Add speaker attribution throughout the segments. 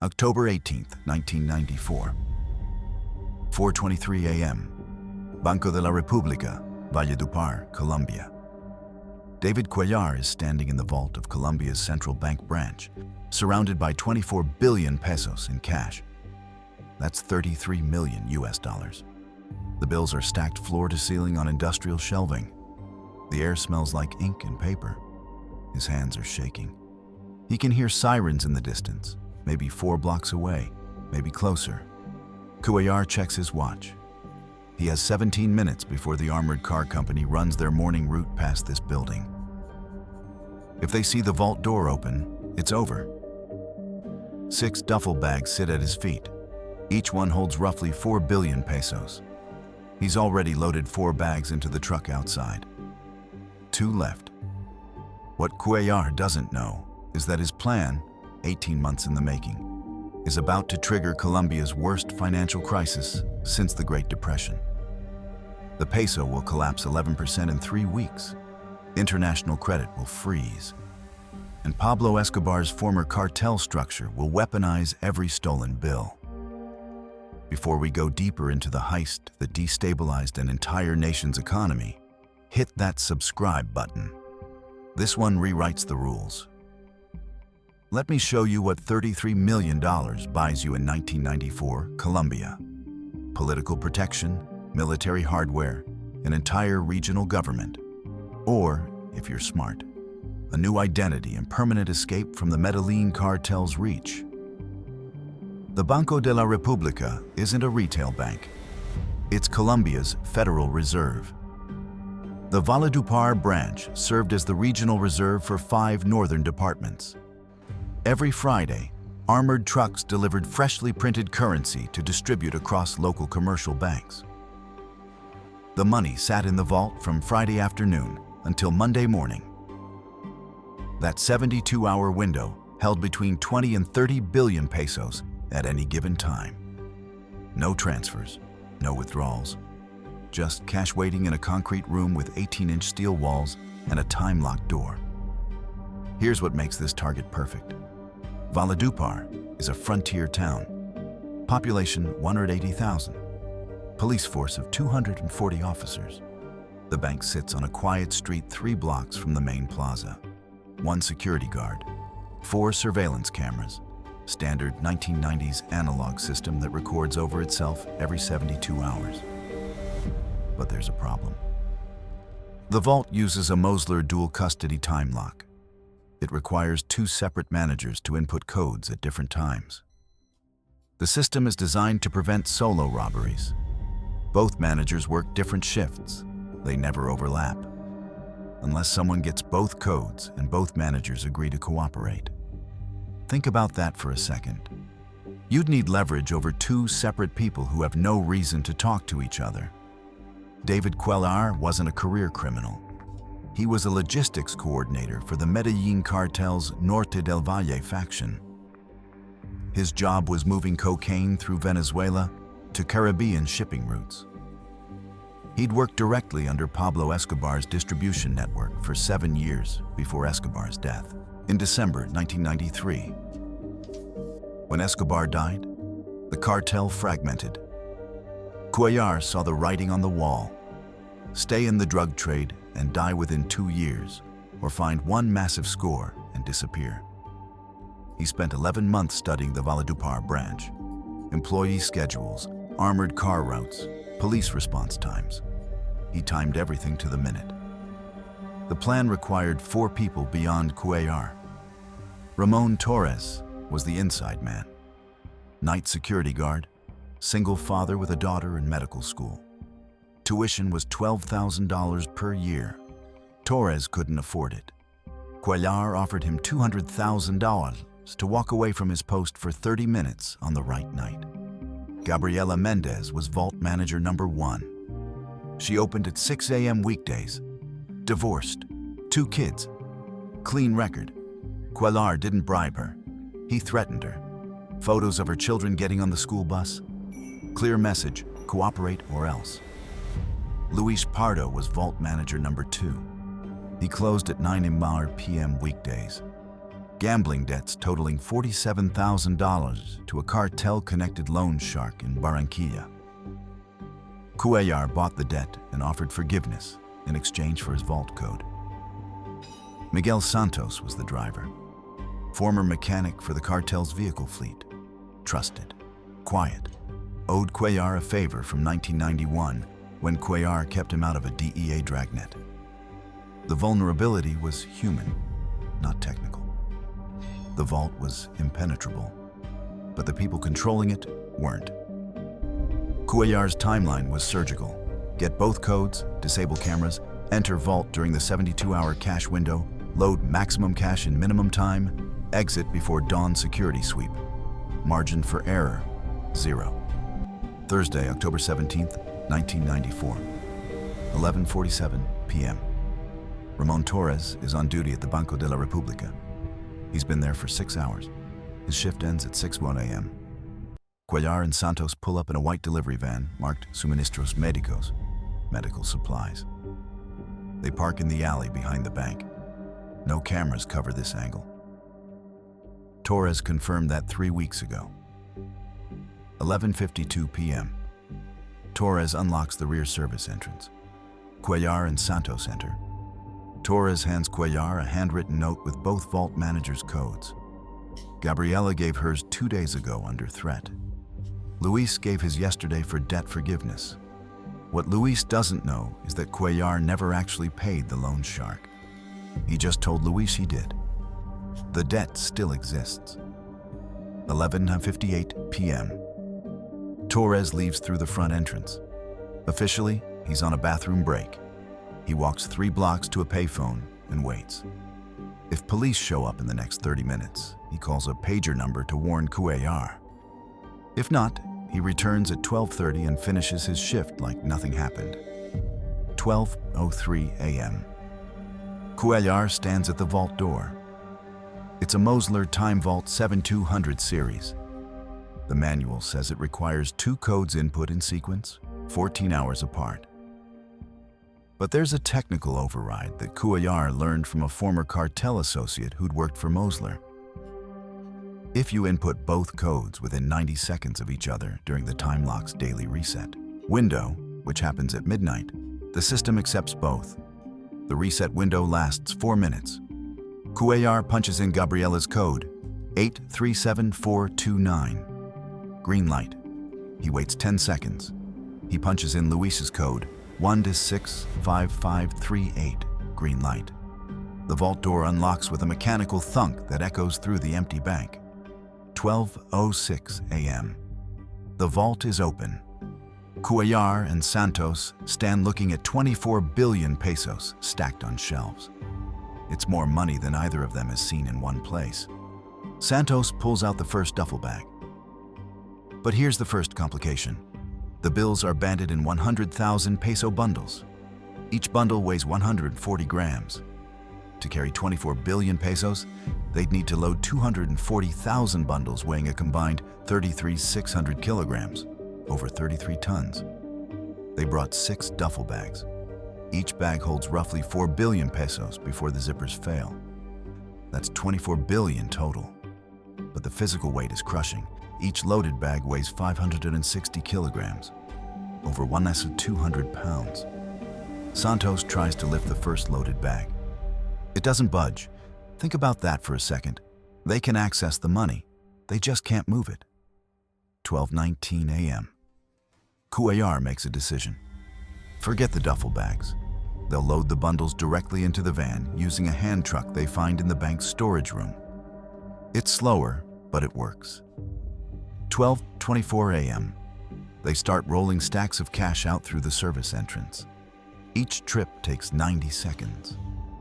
Speaker 1: October 18th, 1994. 4:23 a.m. Banco de la República, Valledupar, Colombia. David Cuellar is standing in the vault of Colombia's central bank branch, surrounded by 24 billion pesos in cash. That's 33 million US dollars. The bills are stacked floor to ceiling on industrial shelving. The air smells like ink and paper. His hands are shaking. He can hear sirens in the distance, maybe 4 blocks away, maybe closer. Cuellar checks his watch. He has 17 minutes before the armored car company runs their morning route past this building. If they see the vault door open, it's over. 6 duffel bags sit at his feet. Each one holds roughly 4 billion pesos. He's already loaded 4 bags into the truck outside. 2 left. What Cuellar doesn't know is that his plan, 18 months in the making, is about to trigger Colombia's worst financial crisis since the Great Depression. The peso will collapse 11% in 3 weeks. International credit will freeze. And Pablo Escobar's former cartel structure will weaponize every stolen bill. Before we go deeper into the heist that destabilized an entire nation's economy, hit that subscribe button. This one rewrites the rules. Let me show you what $33 million buys you in 1994 Colombia. Political protection, military hardware, an entire regional government. Or, if you're smart, a new identity and permanent escape from the Medellin Cartel's reach. The Banco de la República isn't a retail bank. It's Colombia's Federal Reserve. The Valledupar branch served as the regional reserve for 5 northern departments. Every Friday, armored trucks delivered freshly printed currency to distribute across local commercial banks. The money sat in the vault from Friday afternoon until Monday morning. That 72-hour window held between 20 and 30 billion pesos at any given time. No transfers, no withdrawals, just cash waiting in a concrete room with 18-inch steel walls and a time-locked door. Here's what makes this target perfect. Valledupar is a frontier town. Population 180,000. Police force of 240 officers. The bank sits on a quiet street 3 blocks from the main plaza. 1 security guard, 4 surveillance cameras, standard 1990s analog system that records over itself every 72 hours. But there's a problem. The vault uses a Mosler dual custody time lock. It requires 2 separate managers to input codes at different times. The system is designed to prevent solo robberies. Both managers work different shifts. They never overlap, unless someone gets both codes and both managers agree to cooperate. Think about that for a second. You'd need leverage over 2 separate people who have no reason to talk to each other. David Cuellar wasn't a career criminal. He was a logistics coordinator for the Medellin Cartel's Norte del Valle faction. His job was moving cocaine through Venezuela to Caribbean shipping routes. He'd worked directly under Pablo Escobar's distribution network for 7 years before Escobar's death, in December 1993. When Escobar died, the cartel fragmented. Cuellar saw the writing on the wall: stay in the drug trade and die within 2 years, or find 1 massive score and disappear. He spent 11 months studying the Valledupar branch, employee schedules, armored car routes, police response times. He timed everything to the minute. The plan required 4 people beyond Cuellar. Ramon Torres was the inside man. Night security guard, single father with a daughter in medical school. Tuition was $12,000 per year. Torres couldn't afford it. Cuellar offered him $200,000 to walk away from his post for 30 minutes on the right night. Gabriela Mendez was vault manager number 1. She opened at 6 a.m. weekdays. Divorced, 2 kids, clean record. Cuellar didn't bribe her. He threatened her. Photos of her children getting on the school bus. Clear message: cooperate or else. Luis Pardo was vault manager number 2. He closed at 9 p.m. weekdays. gambling debts totaling $47,000 to a cartel-connected loan shark in Barranquilla. Cuellar bought the debt and offered forgiveness in exchange for his vault code. Miguel Santos was the driver, former mechanic for the cartel's vehicle fleet, trusted, quiet, owed Cuellar a favor from 1991 when Cuellar kept him out of a DEA dragnet. The vulnerability was human, not technical. The vault was impenetrable, but the people controlling it weren't. Cuellar's timeline was surgical. Get both codes, disable cameras, enter vault during the 72-hour cash window, load maximum cash in minimum time, exit before dawn security sweep. Margin for error, 0. Thursday, October 17th, 1994, 11:47 p.m. Ramon Torres is on duty at the Banco de la República. He's been there for 6 hours. His shift ends at 6:01 a.m. Cuellar and Santos pull up in a white delivery van marked Suministros Médicos, medical supplies. They park in the alley behind the bank. No cameras cover this angle. Torres confirmed that 3 weeks ago. 11:52 p.m. Torres unlocks the rear service entrance. Cuellar and Santos enter. Torres hands Cuellar a handwritten note with both vault managers' codes. Gabriela gave hers 2 days ago under threat. Luis gave his yesterday for debt forgiveness. What Luis doesn't know is that Cuellar never actually paid the loan shark. He just told Luis he did. The debt still exists. 11:58 p.m. Torres leaves through the front entrance. Officially, he's on a bathroom break. He walks 3 blocks to a payphone and waits. If police show up in the next 30 minutes, he calls a pager number to warn Cuellar. If not, he returns at 12:30 and finishes his shift like nothing happened. 12:03 a.m. Cuellar stands at the vault door. It's a Mosler Time Vault 7200 series. The manual says it requires 2 codes input in sequence, 14 hours apart. But there's a technical override that Cuellar learned from a former cartel associate who'd worked for Mosler. If you input both codes within 90 seconds of each other during the time lock's daily reset window, which happens at midnight, the system accepts both. The reset window lasts 4 minutes. Cuellar punches in Gabriela's code, 837429. Green light. He waits 10 seconds. He punches in Luis's code, 1265538. Green light. The vault door unlocks with a mechanical thunk that echoes through the empty bank. 12:06 a.m. The vault is open. Cuellar and Santos stand looking at 24 billion pesos stacked on shelves. It's more money than either of them has seen in one place. Santos pulls out the first duffel bag. But here's the first complication. The bills are banded in 100,000 peso bundles. Each bundle weighs 140 grams. To carry 24 billion pesos, they'd need to load 240,000 bundles weighing a combined 33,600 kilograms, over 33 tons. They brought 6 duffel bags. Each bag holds roughly 4 billion pesos before the zippers fail. That's 24 billion total. But the physical weight is crushing. Each loaded bag weighs 560 kilograms, over 200 pounds. Santos tries to lift the first loaded bag. It doesn't budge. Think about that for a second. They can access the money. They just can't move it. 12:19 a.m. Cuellar makes a decision. Forget the duffel bags. They'll load the bundles directly into the van using a hand truck they find in the bank's storage room. It's slower, but it works. 12:24 a.m. They start rolling stacks of cash out through the service entrance. Each trip takes 90 seconds.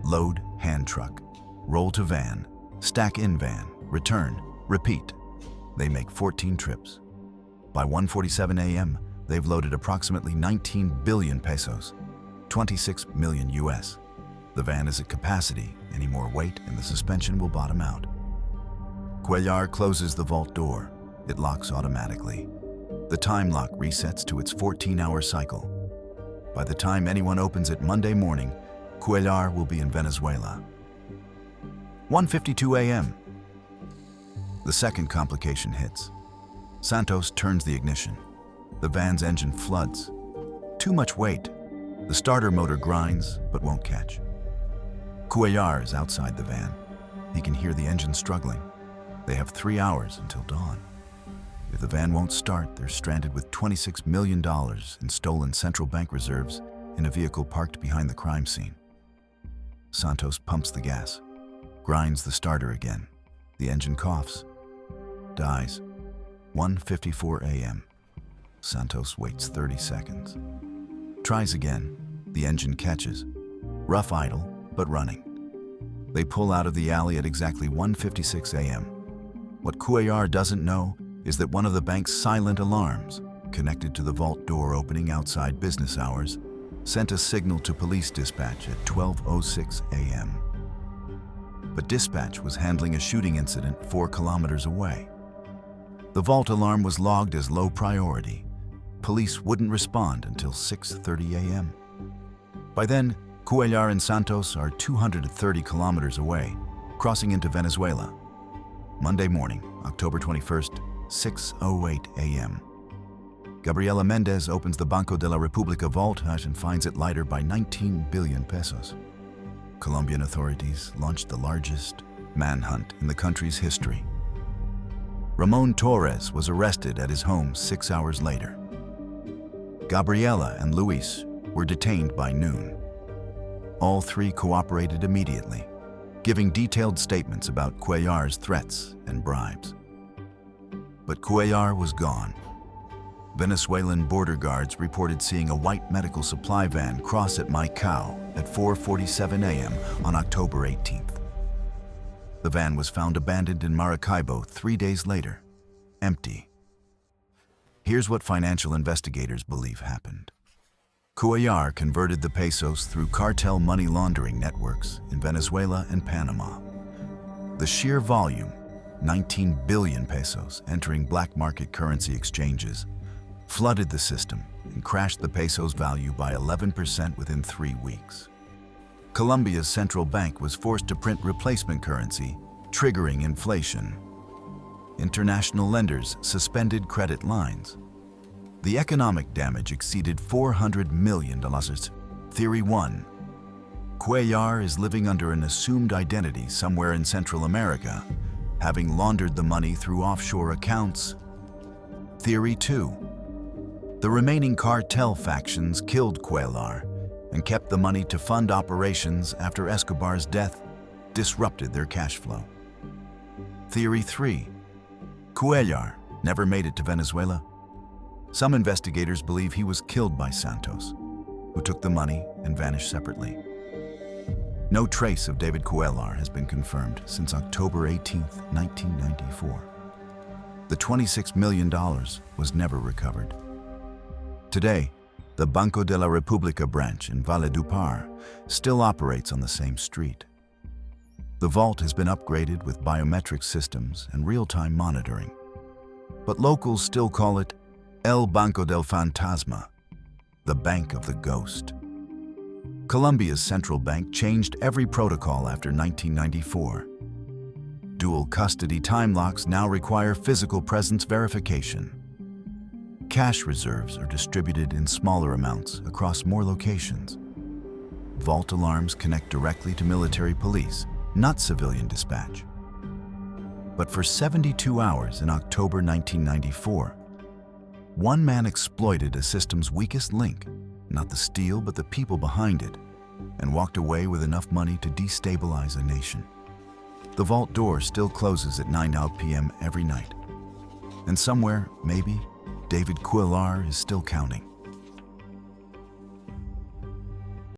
Speaker 1: Load, hand truck, roll to van, stack in van, return, repeat. They make 14 trips. By 1:47 a.m., they've loaded approximately 19 billion pesos, 26 million US. The van is at capacity. Any more weight and the suspension will bottom out. Cuellar closes the vault door. It locks automatically. The time lock resets to its 14-hour cycle. By the time anyone opens it Monday morning, Cuellar will be in Venezuela. 1:52 a.m. The second complication hits. Santos turns the ignition. The van's engine floods. Too much weight. The starter motor grinds, but won't catch. Cuellar is outside the van. He can hear the engine struggling. They have 3 hours until dawn. If the van won't start, they're stranded with $26 million in stolen central bank reserves in a vehicle parked behind the crime scene. Santos pumps the gas, grinds the starter again. The engine coughs, dies. 1:54 a.m. Santos waits 30 seconds. Tries again. The engine catches. Rough idle, but running. They pull out of the alley at exactly 1:56 a.m. What Cuellar doesn't know is that one of the bank's silent alarms, connected to the vault door opening outside business hours, sent a signal to police dispatch at 12:06 a.m. But dispatch was handling a shooting incident 4 kilometers away. The vault alarm was logged as low priority. Police wouldn't respond until 6:30 a.m. By then, Cuellar and Santos are 230 kilometers away, crossing into Venezuela. Monday morning, October 21st, 6:08 a.m. Gabriela Mendez opens the Banco de la República vault and finds it lighter by 19 billion pesos. Colombian authorities launched the largest manhunt in the country's history. Ramon Torres was arrested at his home 6 hours later. Gabriela and Luis were detained by noon. All 3 cooperated immediately, giving detailed statements about Cuellar's threats and bribes. But Cuellar was gone. Venezuelan border guards reported seeing a white medical supply van cross at Maicao at 4:47 a.m. on October 18th. The van was found abandoned in Maracaibo 3 days later, empty. Here's what financial investigators believe happened. Cuellar converted the pesos through cartel money laundering networks in Venezuela and Panama. The sheer volume, 19 billion pesos entering black market currency exchanges, flooded the system and crashed the peso's value by 11% within 3 weeks. Colombia's central bank was forced to print replacement currency, triggering inflation. International lenders suspended credit lines. The economic damage exceeded $400 million. Theory 1. Cuellar is living under an assumed identity somewhere in Central America, having laundered the money through offshore accounts. Theory 2. The remaining cartel factions killed Cuellar and kept the money to fund operations after Escobar's death disrupted their cash flow. Theory 3. Cuellar never made it to Venezuela. Some investigators believe he was killed by Santos, who took the money and vanished separately. No trace of David Cuellar has been confirmed since October 18, 1994. The $26 million was never recovered. Today, the Banco de la República branch in Valledupar still operates on the same street. The vault has been upgraded with biometric systems and real-time monitoring, but locals still call it El Banco del Fantasma, the Bank of the Ghost. Colombia's central bank changed every protocol after 1994. Dual custody time locks now require physical presence verification. Cash reserves are distributed in smaller amounts across more locations. Vault alarms connect directly to military police, not civilian dispatch. But for 72 hours in October 1994, one man exploited a system's weakest link, not the steel but the people behind it, and walked away with enough money to destabilize a nation. The vault door still closes at 9 p.m. every night. And somewhere, maybe, David Cuellar is still counting.